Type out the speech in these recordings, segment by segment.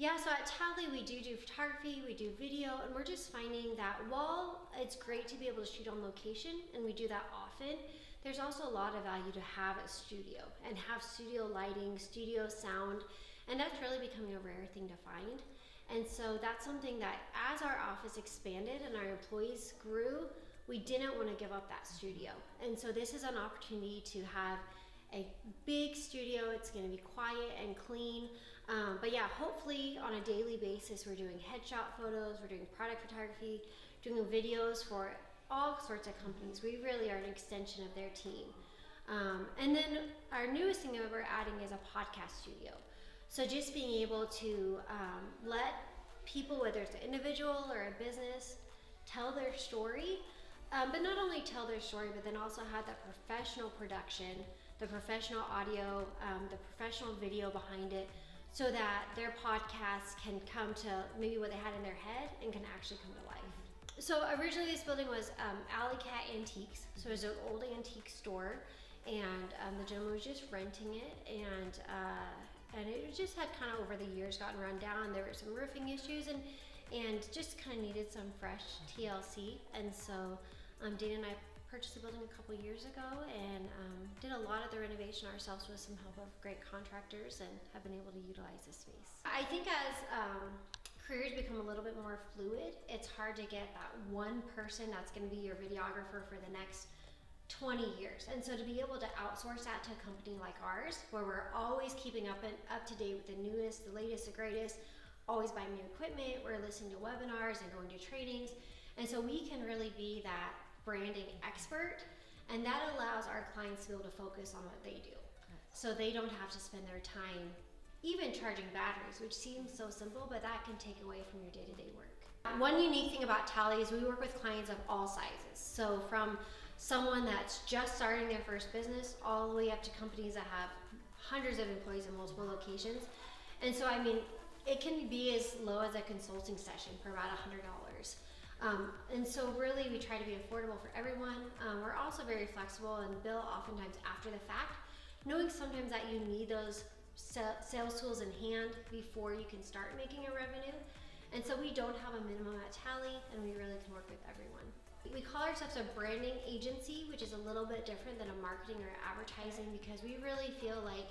Yeah, so at Tally we do photography, we do video, and we're just finding that while it's great to be able to shoot on location, and we do that often, there's also a lot of value to have a studio and have studio lighting, studio sound, and that's really becoming a rare thing to find. And so that's something that as our office expanded and our employees grew, we didn't want to give up that studio. And so this is an opportunity to have a big studio. It's going to be quiet and clean, but yeah, hopefully on a daily basis we're doing headshot photos, we're doing product photography, doing videos for all sorts of companies. We really are an extension of their team. And then our newest thing that we're adding is a podcast studio. So just being able to let people, whether it's an individual or a business, tell their story, but not only tell their story, but then also have that professional production, the professional audio, the professional video behind it, so that their podcast can come to maybe what they had in their head and can actually come to life. So originally this building was Alley Cat Antiques, so it was an old antique store, and the gentleman was just renting it, and it just had kind of over the years gotten run down. There were some roofing issues and just kind of needed some fresh TLC, and so Dana and I purchased the building a couple years ago and did a lot of the renovation ourselves with some help of great contractors, and have been able to utilize this space. I think as careers become a little bit more fluid, it's hard to get that one person that's going to be your videographer for the next 20 years. And so to be able to outsource that to a company like ours, where we're always keeping up to date with the newest, the latest, the greatest, always buying new equipment, we're listening to webinars and going to trainings, and so we can really be that branding expert, and that allows our clients to be able to focus on what they do. So they don't have to spend their time even charging batteries, which seems so simple, but that can take away from your day-to-day work. One unique thing about Tally is we work with clients of all sizes. So from someone that's just starting their first business all the way up to companies that have hundreds of employees in multiple locations. And so, I mean, it can be as low as a consulting session for about $100. And so really we try to be affordable for everyone. We're also very flexible and bill oftentimes after the fact, knowing sometimes that you need those sales tools in hand before you can start making a revenue. And so we don't have a minimum at Tally, and we really can work with everyone. We call ourselves a branding agency, which is a little bit different than a marketing or advertising, because we really feel like,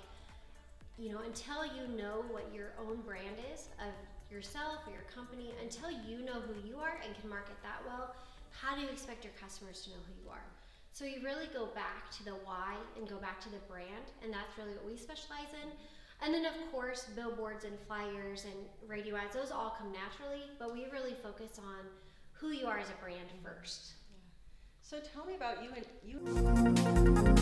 you know, until you know what your own brand is of yourself or your company, until you know who you are and can market that well, how do you expect your customers to know who you are? So you really go back to the why and go back to the brand, and that's really what we specialize in. And then of course, billboards and flyers and radio ads, those all come naturally, but we really focus on who you are as a brand first. Yeah. So tell me about you.